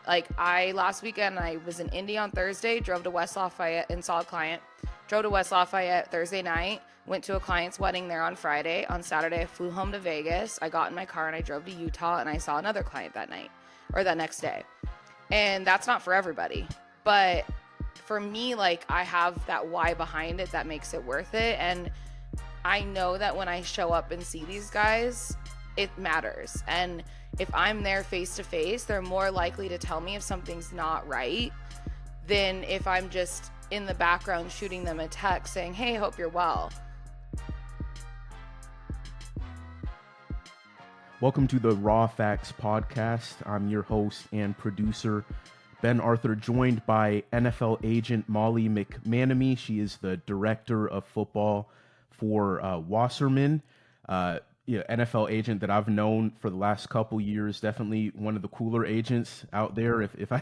Like last weekend, I was in Indy on Thursday, drove to West Lafayette and saw a client, drove to West Lafayette Thursday night, went to a client's wedding there on Friday. On Saturday, I flew home to Vegas. I got in my car and I drove to Utah, and I saw another client that night or that next day. And that's not for everybody. But for me, like, I have that why behind it that makes it worth it. And I know that when I show up and see these guys, it matters. And if I'm there face to face, they're more likely to tell me if something's not right than if I'm just in the background shooting them a text saying, hey, hope you're well. Welcome to the Raw Facts Podcast. I'm your host and producer, Ben Arthur, joined by NFL agent Molly McManimie. She is the director of football for Wasserman. NFL agent that I've known for the last couple years. Definitely one of the cooler agents out there, if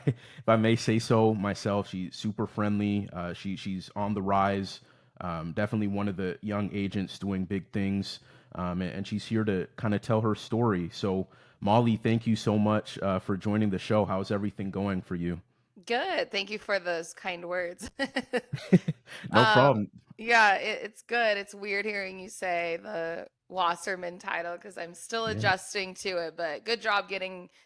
I may say so myself. She's super friendly. She's on the rise. Definitely one of the young agents doing big things. And she's here to kind of tell her story. So, Molly, thank you so much for joining the show. How's everything going for you? Good. Thank you for those kind words. No problem. Yeah, it's good. It's weird hearing you say the Wasserman title because I'm still Yeah. adjusting to it, but good job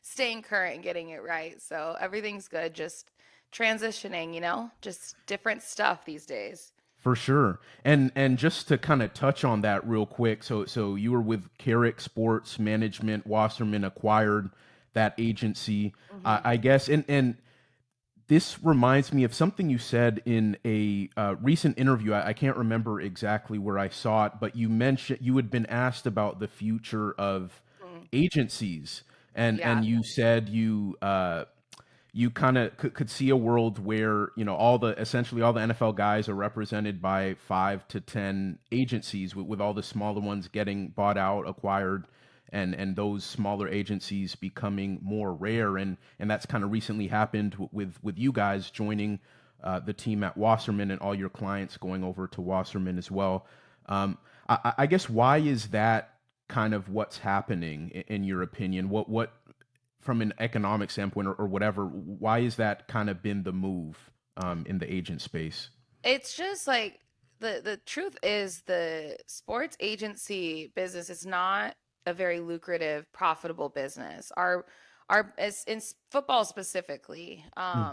staying current and getting it right. So everything's good. Just transitioning, just different stuff these days. For sure. And just to kind of touch on that real quick. So you were with Carrick Sports Management. Wasserman acquired that agency, hmm I guess. And this reminds me of something you said in a recent interview. I can't remember exactly where I saw it, but you mentioned you had been asked about the future of agencies, and Yeah. you said you kind of could see a world where essentially all the NFL guys are represented by 5 to 10 agencies, with all the smaller ones getting bought out, acquired, and those smaller agencies becoming more rare, and that's kind of recently happened with you guys joining the team at Wasserman and all your clients going over to Wasserman as well. I guess, why is that kind of what's happening in your opinion? What from an economic standpoint, or whatever, why is that kind of been the move in the agent space? It's just like the truth is the sports agency business is not a very lucrative, profitable business. Our as in football specifically, Mm,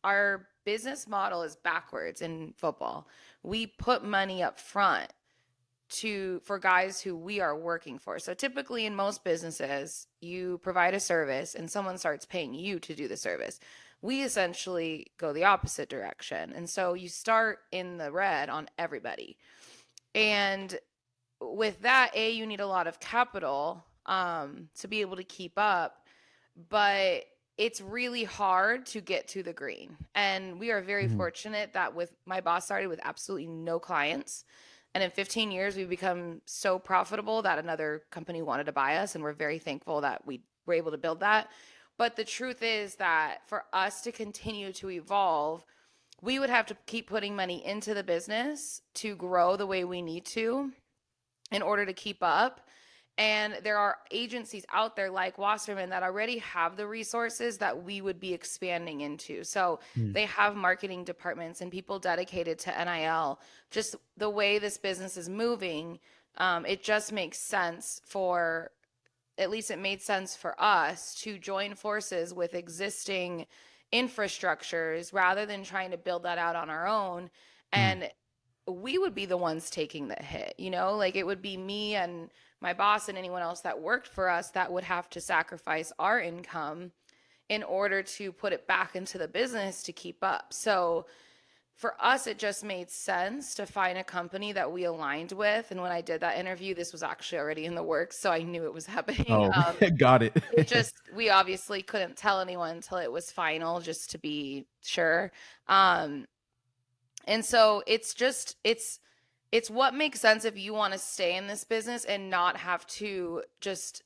our business model is backwards in football. We put money up front for guys who we are working for. So typically in most businesses, you provide a service and someone starts paying you to do the service. We essentially go the opposite direction. And so you start in the red on everybody. And with that, you need a lot of capital to be able to keep up, but it's really hard to get to the green. And we are very mhm, fortunate that with my boss started with absolutely no clients. And in 15 years, we've become so profitable that another company wanted to buy us. And we're very thankful that we were able to build that. But the truth is that for us to continue to evolve, we would have to keep putting money into the business to grow the way we need to in order to keep up. And there are agencies out there like Wasserman that already have the resources that we would be expanding into. So mm, they have marketing departments and people dedicated to NIL. Just the way this business is moving, it just makes sense for, at least it made sense for us to join forces with existing infrastructures rather than trying to build that out on our own. mm, And we would be the ones taking the hit, like it would be me and my boss and anyone else that worked for us that would have to sacrifice our income in order to put it back into the business to keep up. So for us, it just made sense to find a company that we aligned with. And when I did that interview, this was actually already in the works, so I knew it was happening. oh, got it. We obviously couldn't tell anyone until it was final, just to be sure. Um, and so it's what makes sense if you want to stay in this business and not have to just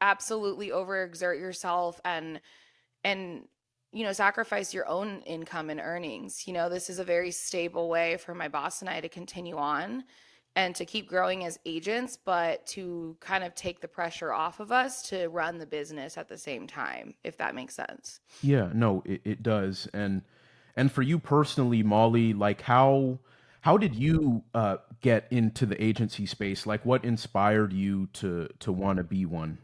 absolutely overexert yourself and sacrifice your own income and earnings. This is a very stable way for my boss and I to continue on and to keep growing as agents, but to kind of take the pressure off of us to run the business at the same time, if that makes sense. Yeah, no, it does. And for you personally, Molly, like how did you get into the agency space? Like what inspired you to want to be one?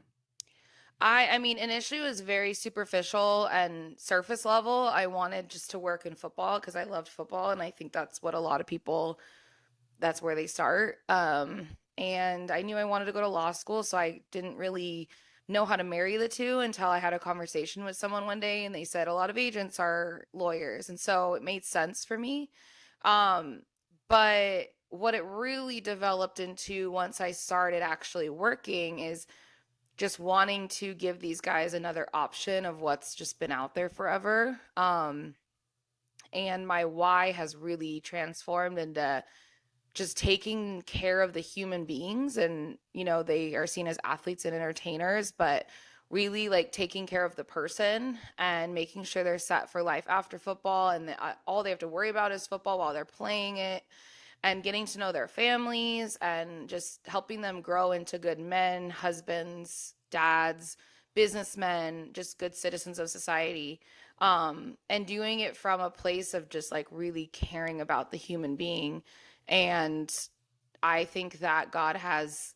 I mean, initially it was very superficial and surface level. I wanted just to work in football because I loved football, and I think that's what a lot of people, that's where they start. And I knew I wanted to go to law school, so I didn't really know how to marry the two until I had a conversation with someone one day, and they said a lot of agents are lawyers, and so it made sense for me. Um, but what it really developed into once I started actually working is just wanting to give these guys another option of what's just been out there forever. And my why has really transformed into just taking care of the human beings. And they are seen as athletes and entertainers, but really like taking care of the person and making sure they're set for life after football, and all they have to worry about is football while they're playing it, and getting to know their families and just helping them grow into good men, husbands, dads, businessmen, just good citizens of society. And doing it from a place of just like really caring about the human being. And I think that God has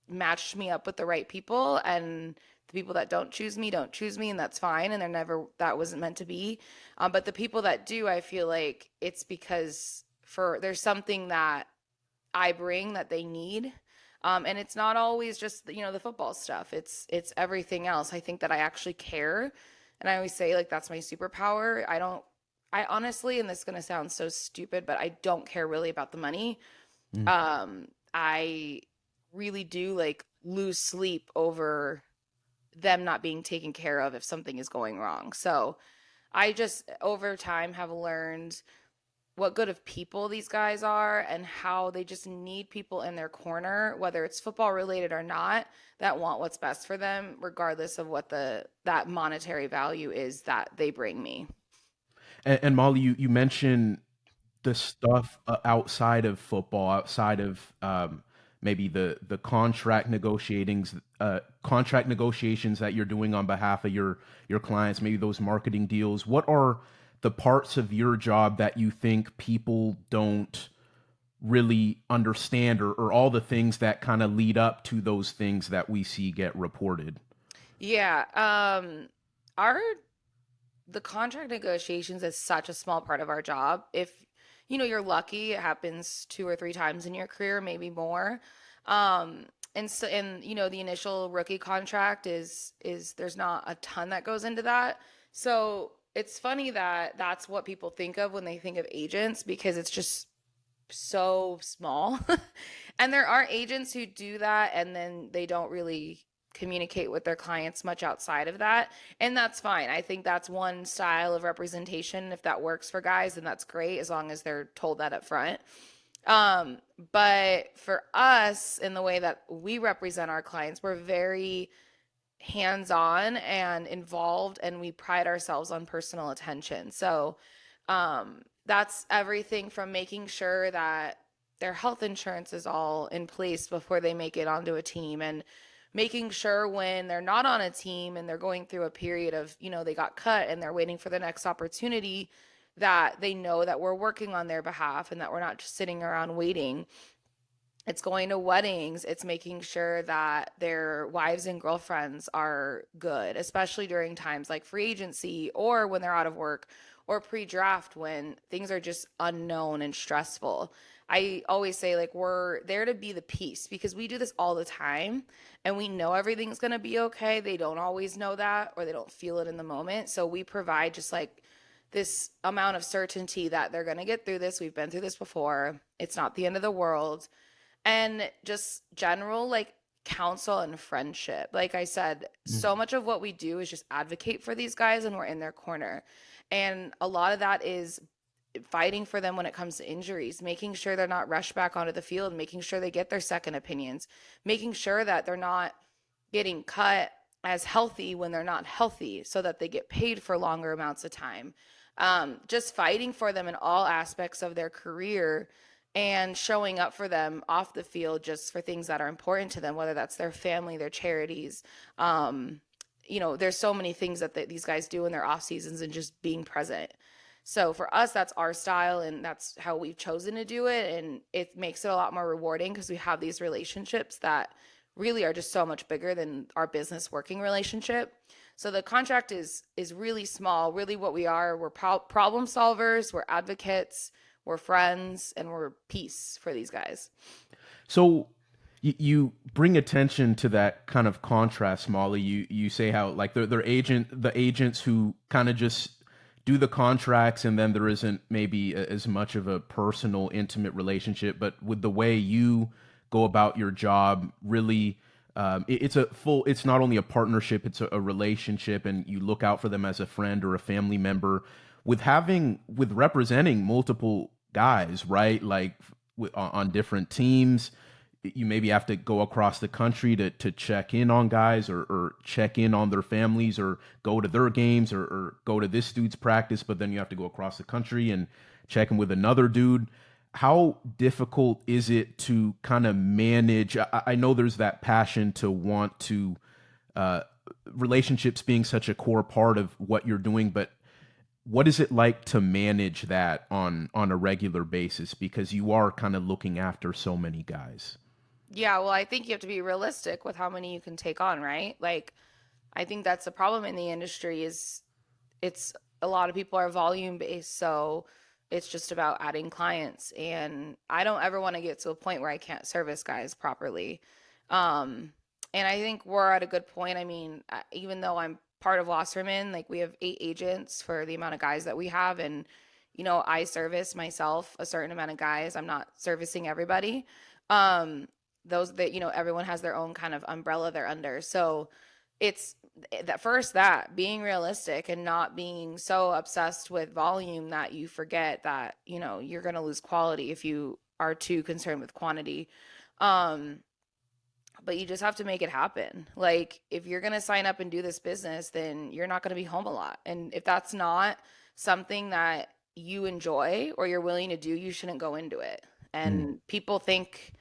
matched me up with the right people, and the people that don't choose me, and that's fine. And they're never, that wasn't meant to be. But the people that do, I feel like it's because there's something that I bring that they need. And it's not always just the football stuff. It's everything else. I think that I actually care, and I always say like that's my superpower. I honestly, and this is gonna sound so stupid, but I don't care really about the money. Mm. I really do like lose sleep over them not being taken care of if something is going wrong. So I just over time have learned what good of people these guys are and how they just need people in their corner, whether it's football related or not, that want what's best for them, regardless of what that monetary value is that they bring me. And Molly, you mentioned the stuff outside of football, outside of maybe the contract negotiations that you're doing on behalf of your clients, maybe those marketing deals. What are the parts of your job that you think people don't really understand, or all the things that kind of lead up to those things that we see get reported? Yeah, our the contract negotiations is such a small part of our job. If you're lucky, it happens two or three times in your career, maybe more. And so, and the initial rookie contract is there's not a ton that goes into that. So it's funny that that's what people think of when they think of agents, because it's just so small. And there are agents who do that and then they don't really communicate with their clients much outside of that. And that's fine. I think that's one style of representation. If that works for guys, then that's great as long as they're told that up front. Um, but for us, in the way that we represent our clients, we're very hands on and involved, and we pride ourselves on personal attention. So that's everything from making sure that their health insurance is all in place before they make it onto a team, and making sure when they're not on a team and they're going through a period of, they got cut and they're waiting for the next opportunity, that they know that we're working on their behalf and that we're not just sitting around waiting. It's going to weddings. It's making sure that their wives and girlfriends are good, especially during times like free agency or when they're out of work or pre-draft when things are just unknown and stressful. I always say like we're there to be the peace, because we do this all the time and we know everything's going to be okay. They don't always know that, or they don't feel it in the moment. So we provide just like this amount of certainty that they're going to get through this. We've been through this before. It's not the end of the world, and just general like counsel and friendship. Like I said, so much of what we do is just advocate for these guys and we're in their corner. And a lot of that is fighting for them when it comes to injuries, making sure they're not rushed back onto the field, making sure they get their second opinions, making sure that they're not getting cut as healthy when they're not healthy so that they get paid for longer amounts of time. Just fighting for them in all aspects of their career and showing up for them off the field just for things that are important to them, whether that's their family, their charities. Um, there's so many things that these guys do in their off seasons and just being present. So for us, that's our style and that's how we've chosen to do it. And it makes it a lot more rewarding because we have these relationships that really are just so much bigger than our business working relationship. So the contract is really small. Really, what we are, we're problem solvers, we're advocates, we're friends, and we're peace for these guys. So you bring attention to that kind of contrast, Molly. You say how like the agents who kind of just do the contracts, and then there isn't maybe as much of a personal, intimate relationship. But with the way you go about your job, really, it's not only a partnership, it's a relationship, and you look out for them as a friend or a family member. With representing multiple guys, right? Like on different teams, you maybe have to go across the country to check in on guys, or check in on their families, or go to their games, or go to this dude's practice, but then you have to go across the country and check in with another dude. How difficult is it to kind of manage? I know there's that passion to want to, uh, relationships being such a core part of what you're doing, but what is it like to manage that on a regular basis, because you are kind of looking after so many guys? Yeah, well, I think you have to be realistic with how many you can take on, right? Like, I think that's the problem in the industry is it's a lot of people are volume based, so it's just about adding clients. And I don't ever want to get to a point where I can't service guys properly. Um, and I think we're at a good point. I mean, even though I'm part of Wasserman, like we have 8 agents for the amount of guys that we have, and I service myself a certain amount of guys. I'm not servicing everybody. Um, those that everyone has their own kind of umbrella they're under. So it's that first, that being realistic and not being so obsessed with volume that you forget that you're going to lose quality if you are too concerned with quantity. um but you just have to make it happen. Like, if you're going to sign up and do this business, then you're not going to be home a lot, and if that's not something that you enjoy or you're willing to do, you shouldn't go into it. Mm. And people think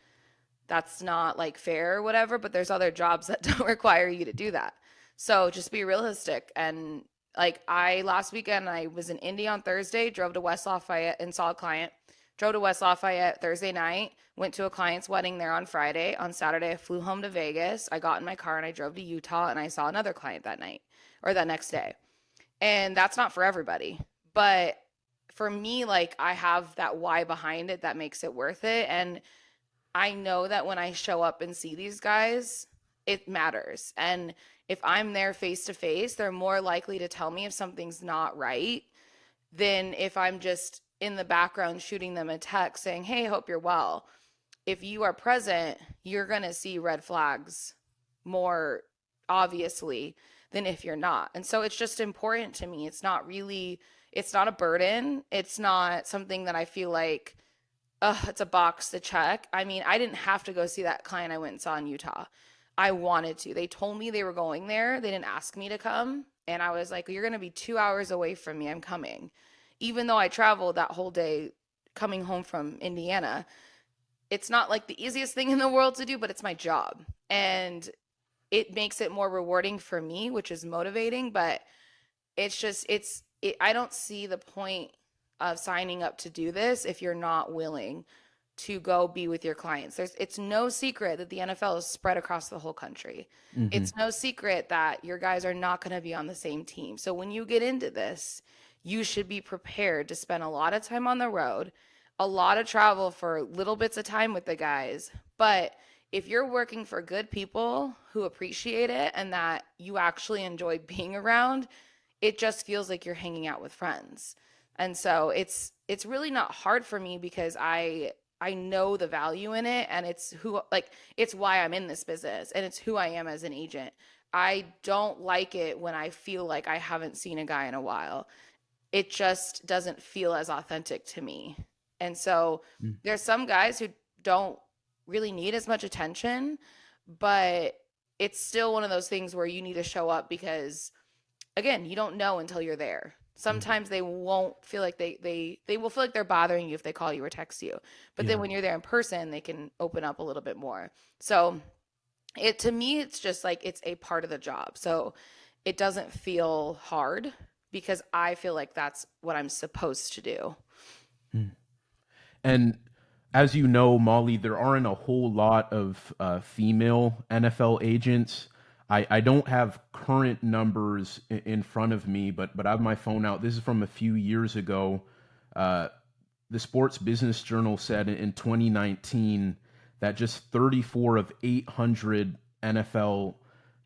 that's not like fair or whatever, but there's other jobs that don't require you to do that. So just be realistic. And like, I last weekend I was in Indy on Thursday, drove to West Lafayette and saw a client. Drove to West Lafayette Thursday night, went to a client's wedding there on Friday. On Saturday, I flew home to Vegas. I got in my car and I drove to Utah, and I saw another client that night or that next day. And that's not for everybody. But for me, like, I have that why behind it that makes it worth it. And I know that when I show up and see these guys, it matters. And if I'm there face to face, they're more likely to tell me if something's not right than if I'm just in the background shooting them a text saying, "Hey, hope you're well." If you are present, you're going to see red flags more obviously than if you're not. And so it's just important to me. It's not a burden. It's not something that I feel like, it's a box to check. I mean, I didn't have to go see that client I went and saw in Utah. I wanted to. They told me they were going there. They didn't ask me to come. And I was like, "You're going to be 2 hours away from me. I'm coming." Even though I traveled that whole day coming home from Indiana, it's not like the easiest thing in the world to do, but it's my job. And it makes it more rewarding for me, which is motivating. But I don't see the point of signing up to do this if you're not willing to go be with your clients. It's no secret that the NFL is spread across the whole country. Hmm. It's no secret that your guys are not going to be on the same team. So when you get into this, you should be prepared to spend a lot of time on the road, a lot of travel for little bits of time with the guys. But if you're working for good people who appreciate it and that you actually enjoy being around, it just feels like you're hanging out with friends. And so it's really not hard for me because I know the value in it, and it's why I'm in this business, and it's who I am as an agent. I don't like it when I feel like I haven't seen a guy in a while. It just doesn't feel as authentic to me. And so there's some guys who don't really need as much attention, but it's still one of those things where you need to show up because, again, you don't know until you're there. Sometimes they won't feel like they will feel like they're bothering you if they call you or text you. But then Yeah. when you're there in person, they can open up a little bit more. So it to me, it's just like it's a part of the job. So it doesn't feel hard because I feel like that's what I'm supposed to do. Mm. And as you know, Molly, there aren't a whole lot of female NFL agents. I don't have current numbers in front of me, but I have my phone out. This is from a few years ago. Uh, the Sports Business Journal said in 2019 that just 34 of 800 NFL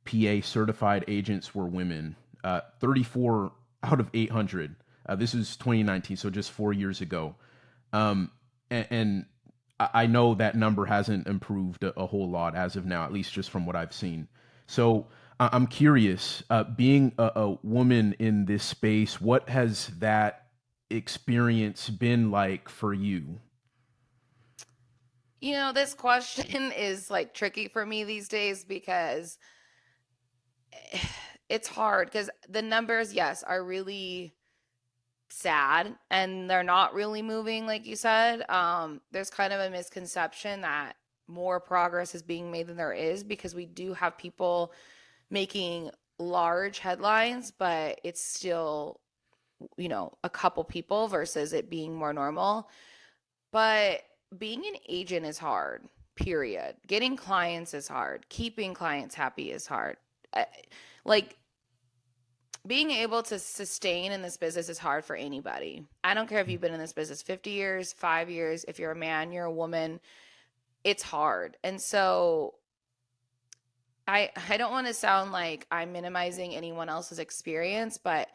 PA certified agents were women. 34 out of 800. This is 2019, so just 4 years ago. Um, and I know that number hasn't improved a whole lot as of now, at least just from what I've seen. So I'm curious, being a woman in this space, what has that experience been like for you? You know, this question is like tricky for me these days because it's hard because the numbers, yes, are really sad and they're not really moving like you said. There's kind of a misconception that more progress is being made than there is because we do have people making large headlines, but it's still, a couple people versus it being more normal. But being an agent is hard, period. Getting clients is hard. Keeping clients happy is hard. Uh, Like being able to sustain in this business is hard for anybody. I don't care if you've been in this business 50 years, 5 years, if you're a man, you're a woman, it's hard. And so I don't want to sound like I'm minimizing anyone else's experience, but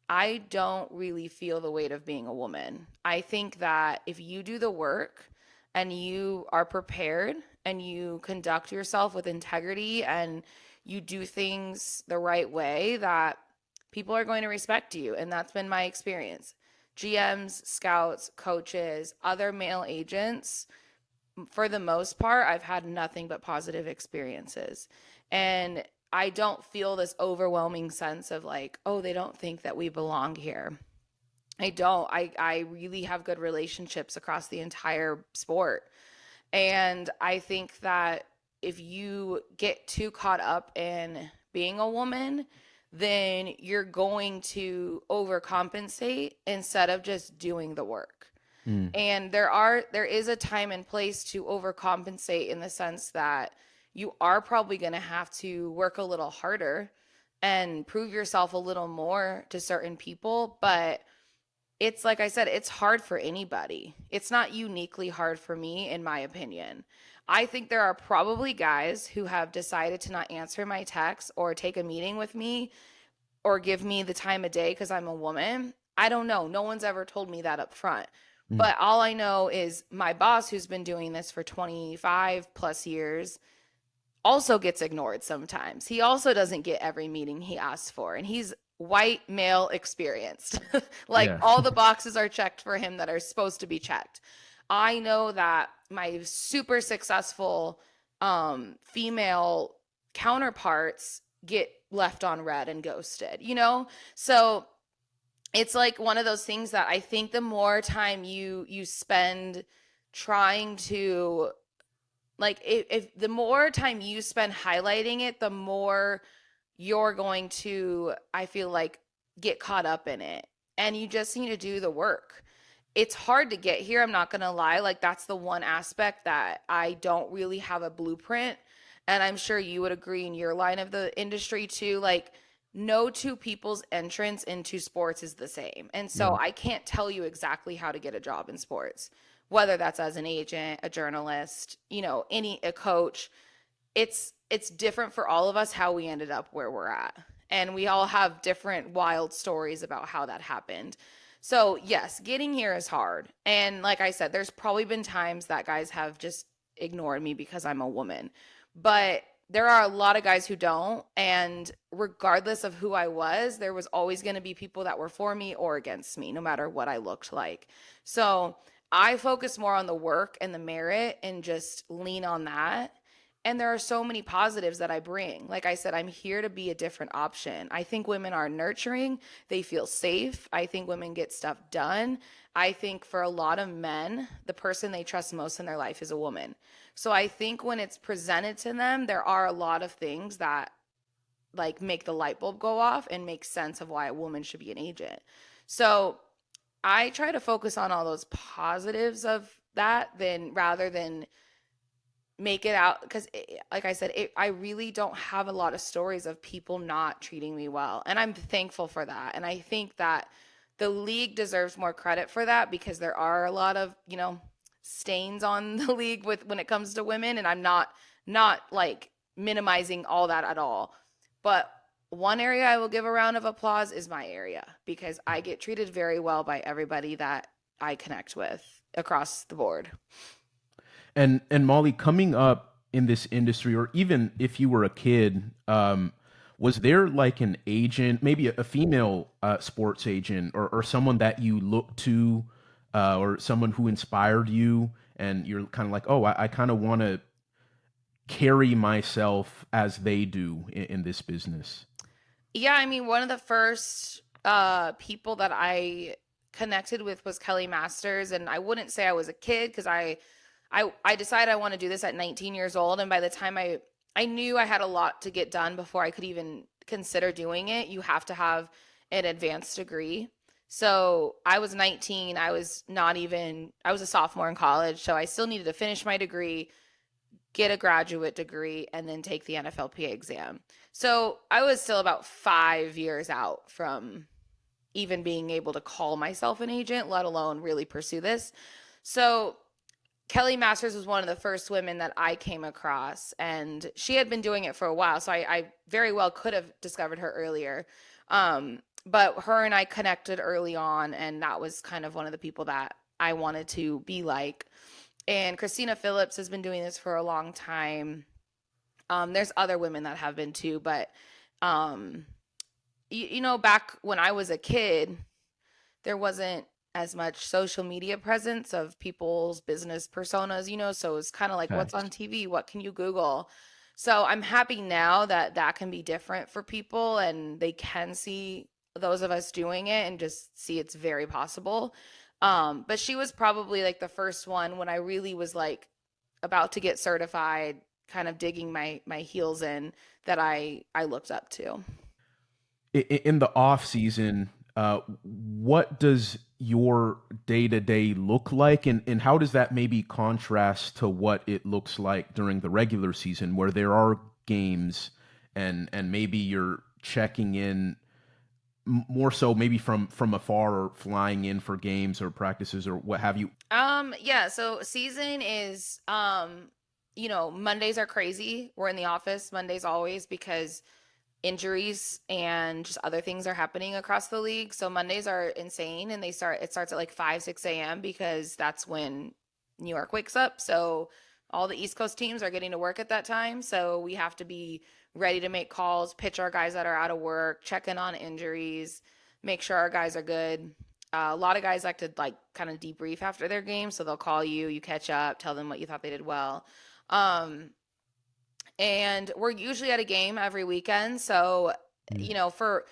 I don't really feel the weight of being a woman. I think that if you do the work and you are prepared and you conduct yourself with integrity and you do things the right way, that people are going to respect you. And that's been my experience. GMs, scouts, coaches, other male agents, for the most part, I've had nothing but positive experiences. And I don't feel this overwhelming sense of like, oh, they don't think that we belong here. I don't. I really have good relationships across the entire sport. And I think that if you get too caught up in being a woman, then you're going to overcompensate instead of just doing the work. Mm, And there is a time and place to overcompensate in the sense that you are probably going to have to work a little harder and prove yourself a little more to certain people, but it's like I said, it's hard for anybody. It's not uniquely hard for me, in my opinion. I think there are probably guys who have decided to not answer my texts or take a meeting with me or give me the time of day because I'm a woman. I don't know. No one's ever told me that up front. mm, But all I know is my boss, who's been doing this for 25 plus years, also gets ignored sometimes. He also doesn't get every meeting he asks for. And he's white, male, experienced. Like yeah. all the boxes are checked for him that are supposed to be checked. I know that my super successful female counterparts get left on red and ghosted. So it's like one of those things that I think the more time you spend trying to like if the more time you spend highlighting it, the more you're going to, I feel like, get caught up in it. And you just need to do the work. It's hard to get here, I'm not going to lie. Like that's the one aspect that I don't really have a blueprint, and I'm sure you would agree in your line of the industry too. Like no two people's entrance into sports is the same. And so Yeah. I can't tell you exactly how to get a job in sports, whether that's as an agent, a journalist, a coach. It's different for all of us how we ended up where we're at. And we all have different wild stories about how that happened. So, yes, getting here is hard. And like I said, there's probably been times that guys have just ignored me because I'm a woman. But there are a lot of guys who don't. And regardless of who I was, there was always going to be people that were for me or against me, no matter what I looked like. So I focus more on the work and the merit and just lean on that. And there are so many positives that I bring. Like I said, I'm here to be a different option. I think women are nurturing, they feel safe. I think women get stuff done. I think for a lot of men, the person they trust most in their life is a woman. So I think when it's presented to them, there are a lot of things that like make the light bulb go off and make sense of why a woman should be an agent. So I try to focus on all those positives of that then rather than make it out because like I said I really don't have a lot of stories of people not treating me well, and I'm thankful for that. And I think that the league deserves more credit for that because there are a lot of stains on the league with when it comes to women, and I'm not like minimizing all that at all. But one area I will give a round of applause is my area because I get treated very well by everybody that I connect with across the board. And Molly, coming up in this industry, or even if you were a kid, was there like an agent, maybe a female sports agent, or someone that you looked to, or someone who inspired you, and you're kind of like, oh, I kind of want to carry myself as they do in this business? Yeah, I mean, one of the first people that I connected with was Kelly Masters, and I wouldn't say I was a kid because I decided I want to do this at 19 years old, and by the time I knew I had a lot to get done before I could even consider doing it. You have to have an advanced degree. So I was 19. I was a sophomore in college, so I still needed to finish my degree, get a graduate degree, and then take the NFLPA exam. So I was still about 5 years out from even being able to call myself an agent, let alone really pursue this. So Kelly Masters was one of the first women that I came across, and she had been doing it for a while. So I very well could have discovered her earlier. But her and I connected early on, and that was kind of one of the people that I wanted to be like. And Christina Phillips has been doing this for a long time. There's other women that have been too, but um, back when I was a kid, there wasn't as much social media presence of people's business personas, so it's kind of like what's on Facts. TV, what can you Google? So I'm happy now that that can be different for people and they can see those of us doing it and just see it's very possible. But she was probably like the first one when I really was like about to get certified, kind of digging my heels in that I looked up to. In the off season, what does your day to day look like, and how does that maybe contrast to what it looks like during the regular season, where there are games, and maybe you're checking in more so maybe from afar, or flying in for games or practices or what have you? Yeah, so season is Mondays are crazy. We're in the office Mondays always because injuries and just other things are happening across the league. So Mondays are insane and it starts at like 5, 6 a.m. because that's when New York wakes up. So all the East Coast teams are getting to work at that time. So we have to be ready to make calls, pitch our guys that are out of work, check in on injuries, make sure our guys are good. A lot of guys like to like kind of debrief after their game, so they'll call you, you catch up, tell them what you thought they did well. Um, and we're usually at a game every weekend. So, Mm. for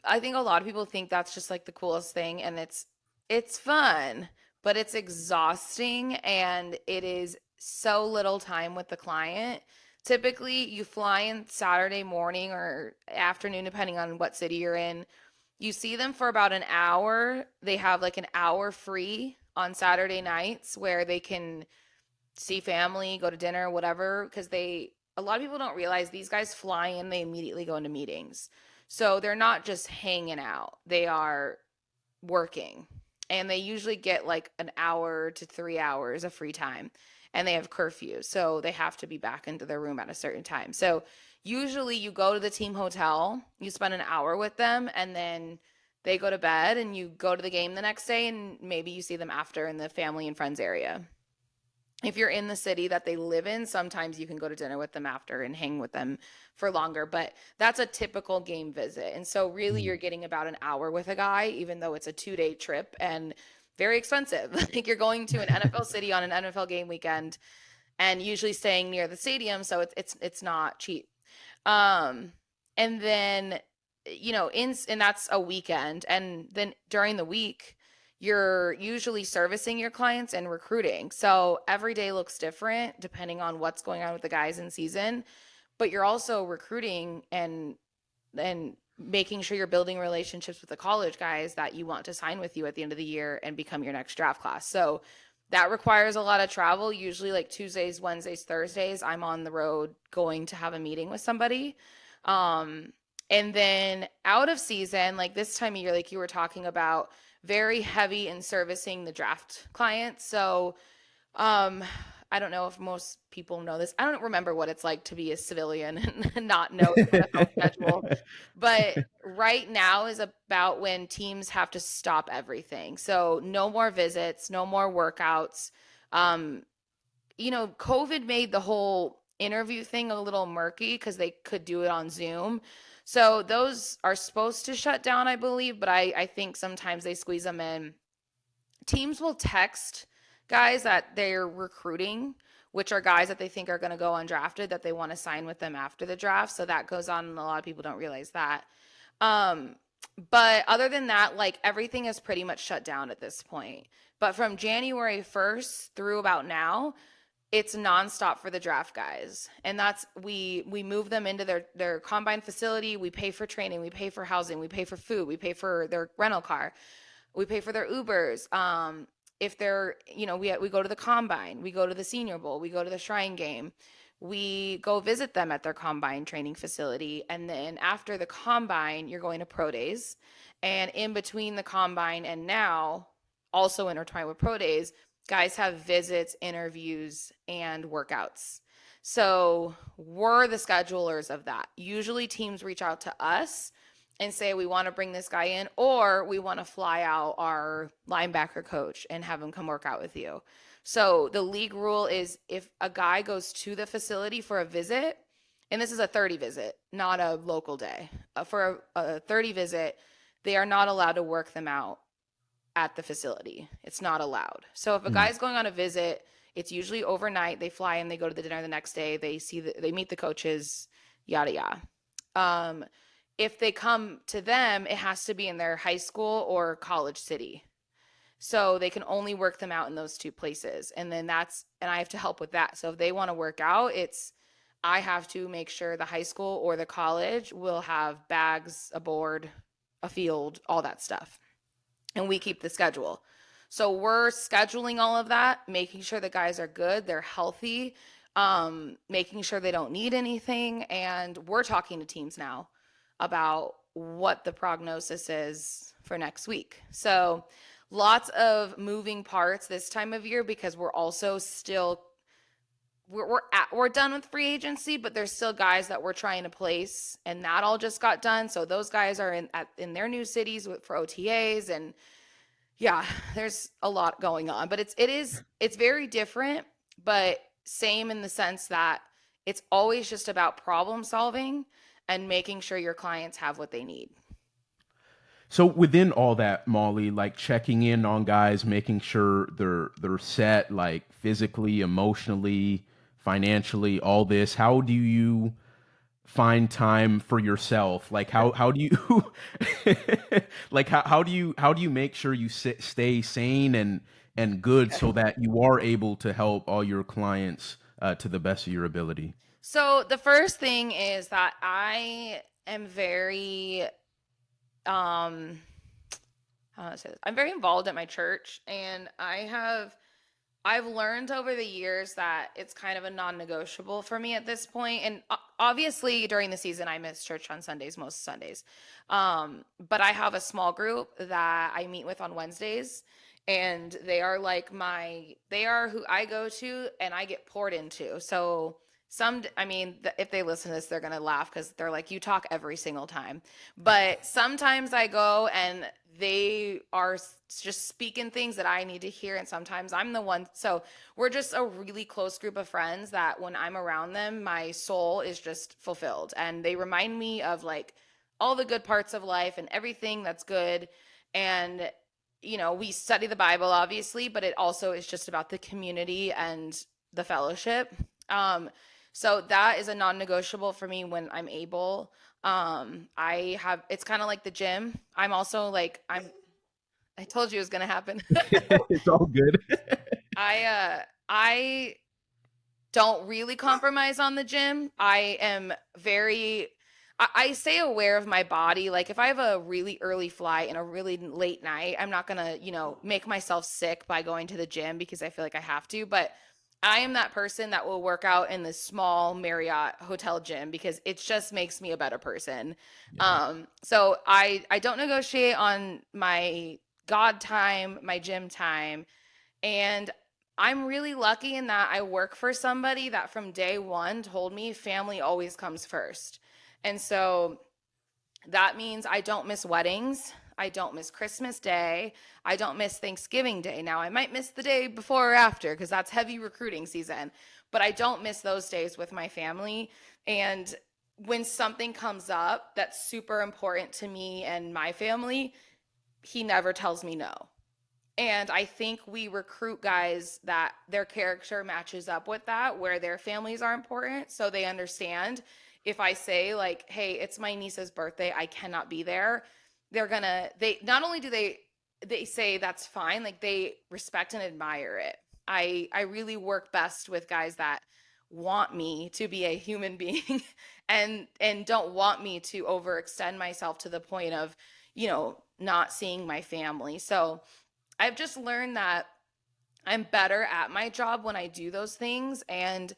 I think a lot of people think that's just like the coolest thing, and it's fun, but it's exhausting and it is so little time with the client. Typically, you fly in Saturday morning or afternoon, depending on what city you're in. You see them for about an hour. They have like an hour free on Saturday nights where they can see family, go to dinner, whatever, because a lot of people don't realize these guys fly in, they immediately go into meetings. So they're not just hanging out, they are working. And they usually get like an hour to 3 hours of free time. And they have curfew. So they have to be back into their room at a certain time. So usually you go to the team hotel, you spend an hour with them, and then they go to bed and you go to the game the next day and maybe you see them after in the family and friends area. If you're in the city that they live in, sometimes you can go to dinner with them after and hang with them for longer, but that's a typical game visit. And so really you're getting about an hour with a guy, even though it's a 2-day trip and very expensive. Like you're going to an NFL city on an NFL game weekend. and usually staying near the stadium, so it's not cheap. Um, and then and that's a weekend, and then during the week, you're usually servicing your clients and recruiting. So every day looks different depending on what's going on with the guys in season, but you're also recruiting and making sure you're building relationships with the college guys that you want to sign with you at the end of the year and become your next draft class. So that requires a lot of travel. Usually, like Tuesdays, Wednesdays, Thursdays, I'm on the road going to have a meeting with somebody. Um, and then out of season, like this time of year, like you were talking about, very heavy in servicing the draft clients. So um, I don't know if most people know this. I don't remember what it's like to be a civilian and not know the NFL schedule. But right now is about when teams have to stop everything. So no more visits, no more workouts. Um, COVID made the whole interview thing a little murky because they could do it on Zoom. So those are supposed to shut down, I believe, but I think sometimes they squeeze them in. Teams will text guys that they're recruiting, which are guys that they think are going to go undrafted, that they want to sign with them after the draft. So that goes on, and a lot of people don't realize that. Um, but other than that, like everything is pretty much shut down at this point. But from January 1st through about now, it's nonstop for the draft guys. And that's we move them into their combine facility, we pay for training, we pay for housing, we pay for food, we pay for their rental car, we pay for their Ubers. If they're, we go to the combine, we go to the Senior Bowl, we go to the Shrine Game, we go visit them at their combine training facility, and then after the combine, you're going to pro days, and in between the combine and now, also intertwined with pro days, guys have visits, interviews, and workouts. So we're the schedulers of that. Usually teams reach out to us and say we want to bring this guy in, or we want to fly out our linebacker coach and have him come work out with you. So the league rule is if a guy goes to the facility for a visit, and this is a 30 visit, not a local day, for a 30 visit, they are not allowed to work them out at the facility. It's not allowed. So if a Mm. guy's going on a visit, it's usually overnight. They fly in, they go to the dinner the next day, they meet the coaches, yada yada. Um, if they come to them, it has to be in their high school or college city. So they can only work them out in those two places. And I have to help with that. So if they want to work out, I have to make sure the high school or the college will have bags, a board, a field, all that stuff. And we keep the schedule. So we're scheduling all of that, making sure the guys are good, they're healthy, making sure they don't need anything. And we're talking to teams now about what the prognosis is for next week. So lots of moving parts this time of year because we're also still we're done with free agency, but there's still guys that we're trying to place, and that all just got done. So those guys are in their new cities for OTAs, and yeah, there's a lot going on. But it's very different, but same in the sense that it's always just about problem solving and making sure your clients have what they need. So within all that, Molly, like checking in on guys, making sure they're set, like physically, emotionally, financially, all this. How do you find time for yourself? Like how do you like how do you make sure you stay sane and good so that you are able to help all your clients to the best of your ability? So the first thing is that I am very um how do I say this? I'm very involved at my church, and I've learned over the years that it's kind of a non-negotiable for me at this point. And obviously during the season I miss church on Sundays, most Sundays. But I have a small group that I meet with on Wednesdays, and they are who I go to and I get poured into. So if they listen to this, they're going to laugh because they're like, you talk every single time. But sometimes I go and they are just speaking things that I need to hear. And sometimes I'm the one. So we're just a really close group of friends that when I'm around them, my soul is just fulfilled. And they remind me of like all the good parts of life and everything that's good. And, we study the Bible, obviously, but it also is just about the community and the fellowship. So that is a non-negotiable for me when I'm able. I have, it's kind of like the gym. I'm also like, I told you it was going to happen. It's all good. I don't really compromise on the gym. I am very, I stay aware of my body. Like if I have a really early flight and a really late night, I'm not gonna, make myself sick by going to the gym because I feel like I have to. But I am that person that will work out in the small Marriott hotel gym because it just makes me a better person. Yeah. So I don't negotiate on my God time, my gym time, and I'm really lucky in that I work for somebody that from day one told me family always comes first. And so that means I don't miss weddings. I don't miss Christmas Day. I don't miss Thanksgiving Day. Now, I might miss the day before or after because that's heavy recruiting season, but I don't miss those days with my family. And when something comes up that's super important to me and my family, he never tells me no. And I think we recruit guys that their character matches up with that, where their families are important. So they understand if I say, like, hey, it's my niece's birthday, I cannot be there. They not only do they say that's fine, like they respect and admire it. I really work best with guys that want me to be a human being and don't want me to overextend myself to the point of, not seeing my family. So I've just learned that I'm better at my job when I do those things. And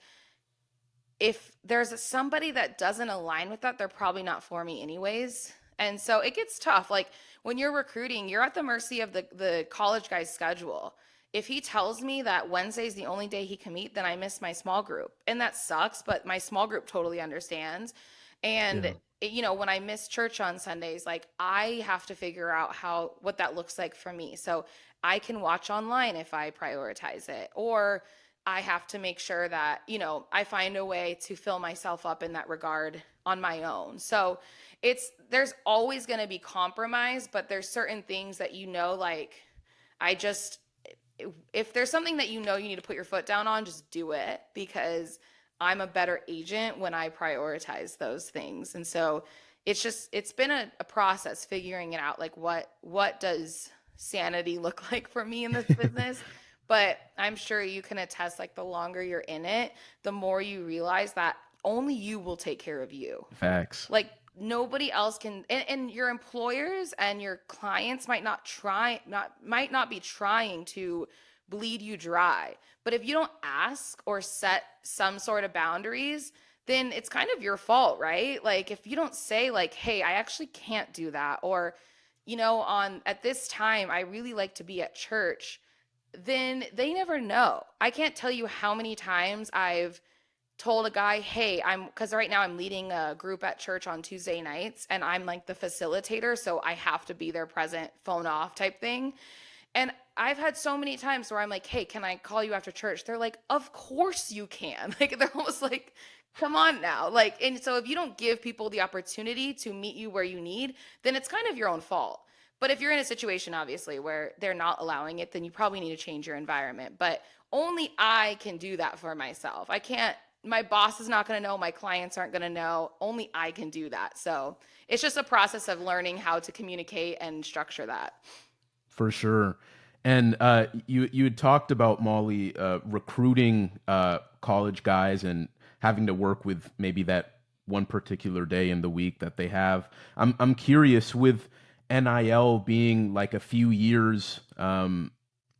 if there's somebody that doesn't align with that, they're probably not for me anyways. And so it gets tough. Like when you're recruiting, you're at the mercy of the college guy's schedule. If he tells me that Wednesday is the only day he can meet, then I miss my small group. And that sucks, but my small group totally understands. And Yeah. when I miss church on Sundays, like I have to figure out what that looks like for me. So I can watch online if I prioritize it, or I have to make sure that, I find a way to fill myself up in that regard on my own. So there's always going to be compromise, but there's certain things that, like, I just, if there's something that you need to put your foot down on, just do it because I'm a better agent when I prioritize those things. And so it's been a process figuring it out. Like what does sanity look like for me in this business? But I'm sure you can attest, like the longer you're in it, the more you realize that only you will take care of you. Facts. Like nobody else can, and your employers and your clients might not be trying to bleed you dry. But if you don't ask or set some sort of boundaries, then it's kind of your fault, right? Like if you don't say like, "Hey, I actually can't do that," or on at this time I really like to be at church, then they never know. I can't tell you how many times I've told a guy, hey, because right now I'm leading a group at church on Tuesday nights and I'm like the facilitator. So I have to be there present, phone off type thing. And I've had so many times where I'm like, hey, can I call you after church? They're like, of course you can. Like, they're almost like, come on now. Like, and so if you don't give people the opportunity to meet you where you need, then it's kind of your own fault. But if you're in a situation, obviously, where they're not allowing it, then you probably need to change your environment. But only I can do that for myself. I can't, my boss is not going to know, my clients aren't going to know. Only I can do that. So it's just a process of learning how to communicate and structure that. For sure. And you had talked about, Molly, recruiting college guys and having to work with maybe that one particular day in the week that they have. I'm curious, with NIL being like a few years, kind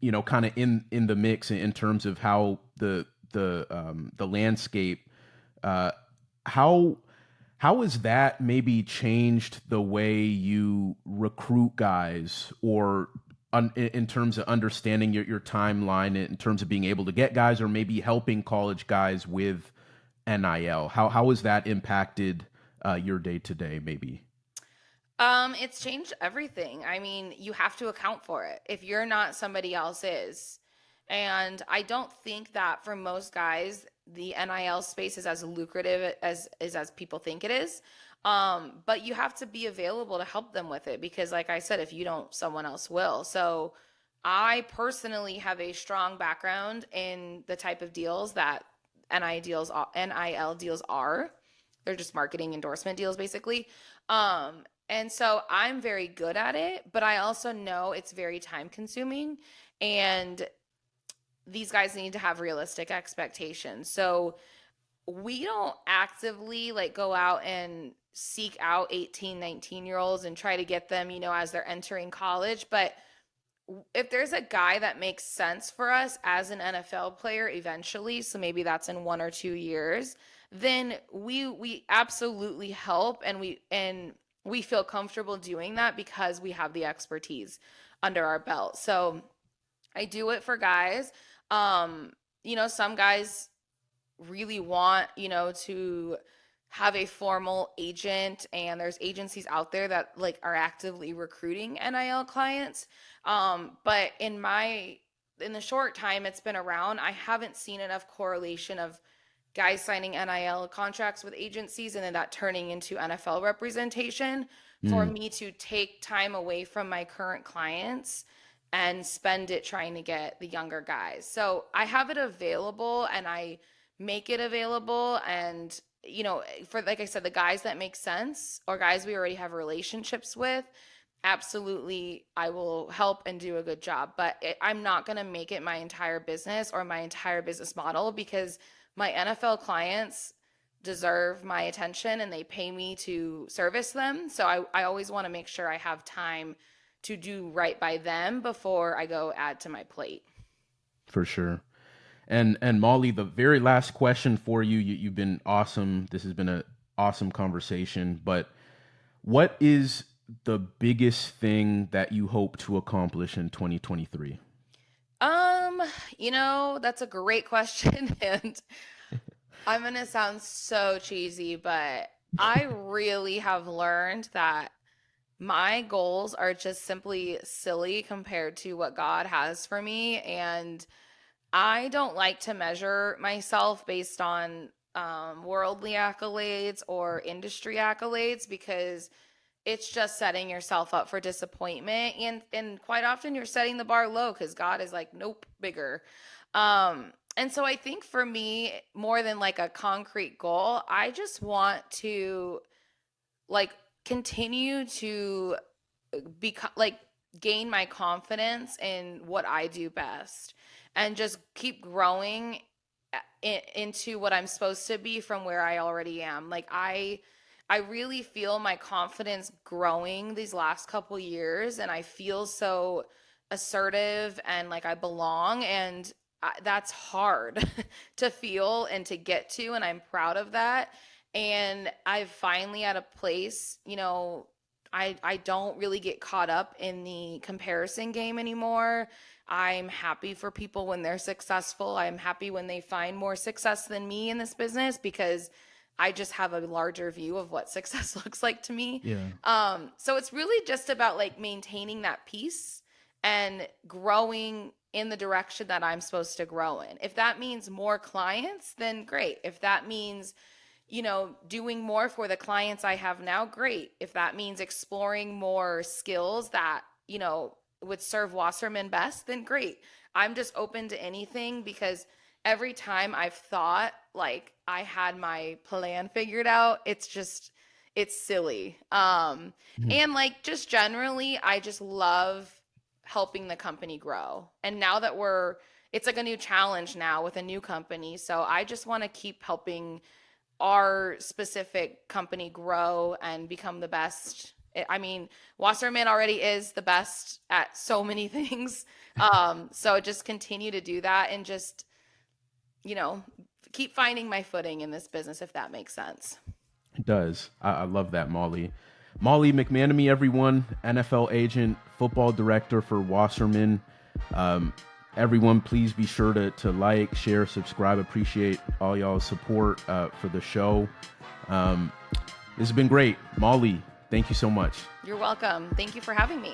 of in the mix in terms of how the landscape, uh, how has that maybe changed the way you recruit guys, or in terms of understanding your timeline, in terms of being able to get guys, or maybe helping college guys with NIL? How has that impacted your day to day, maybe? It's changed everything. I mean, you have to account for it. If you're not, somebody else is. And I don't think that for most guys, the NIL space is as lucrative as people think it is. But you have to be available to help them with it because, like I said, if you don't, someone else will. So I personally have a strong background in the type of deals that NIL deals are. They're just marketing endorsement deals, basically. And so I'm very good at it, but I also know it's very time consuming, and these guys need to have realistic expectations. So we don't actively like go out and seek out 18, 19-year olds and try to get them, as they're entering college. But if there's a guy that makes sense for us as an NFL player eventually, so maybe that's in 1 or 2 years, then we absolutely help, and we feel comfortable doing that because we have the expertise under our belt. So I do it for guys. Some guys really want, to have a formal agent, and there's agencies out there that like are actively recruiting NIL clients. But in the short time it's been around, I haven't seen enough correlation of guys signing NIL contracts with agencies and then that turning into NFL representation for Mm, me to take time away from my current clients and spend it trying to get the younger guys. So I have it available, and I make it available. And, for, like I said, the guys that make sense or guys we already have relationships with, absolutely, I will help and do a good job. But I'm not going to make it my entire business or my entire business model, because my NFL clients deserve my attention and they pay me to service them. So I always want to make sure I have time to do right by them before I go add to my plate. for sure. And Molly, the very last question for you. You've been awesome. This has been an awesome conversation. But what is the biggest thing that you hope to accomplish in 2023? That's a great question. And I'm going to sound so cheesy, but I really have learned that my goals are just simply silly compared to what God has for me. And I don't like to measure myself based on worldly accolades or industry accolades, because it's just setting yourself up for disappointment. And quite often you're setting the bar low because God is like, nope, bigger. And so I think for me, more than like a concrete goal, I just want to like continue to become like gain my confidence in what I do best, and just keep growing into what I'm supposed to be from where I already am. Like I really feel my confidence growing these last couple years, and I feel so assertive and like I belong. And that's hard to feel and to get to, and I'm proud of that. And I've finally at a place, I don't really get caught up in the comparison game anymore. I'm happy for people when they're successful. I'm happy when they find more success than me in this business, because I just have a larger view of what success looks like to me. Yeah. So it's really just about like maintaining that peace and growing in the direction that I'm supposed to grow in. If that means more clients, then great. If that means, doing more for the clients I have now, great. If that means exploring more skills that, would serve Wasserman best, then great. I'm just open to anything, because every time I've thought like I had my plan figured out, it's silly. Mhm. And like just generally, I just love helping the company grow. And now that it's like a new challenge now with a new company. So I just want to keep helping our specific company grow and become the best. I mean, Wasserman already is the best at so many things. So just continue to do that, and just, you know, keep finding my footing in this business, if that makes sense. It does. I love that, Molly. Molly McManimie, everyone, NFL agent, football director for Wasserman. Um, Everyone, please be sure to like, share, subscribe. Appreciate all y'all's support for the show. This has been great. Molly, thank you so much. You're welcome. Thank you for having me.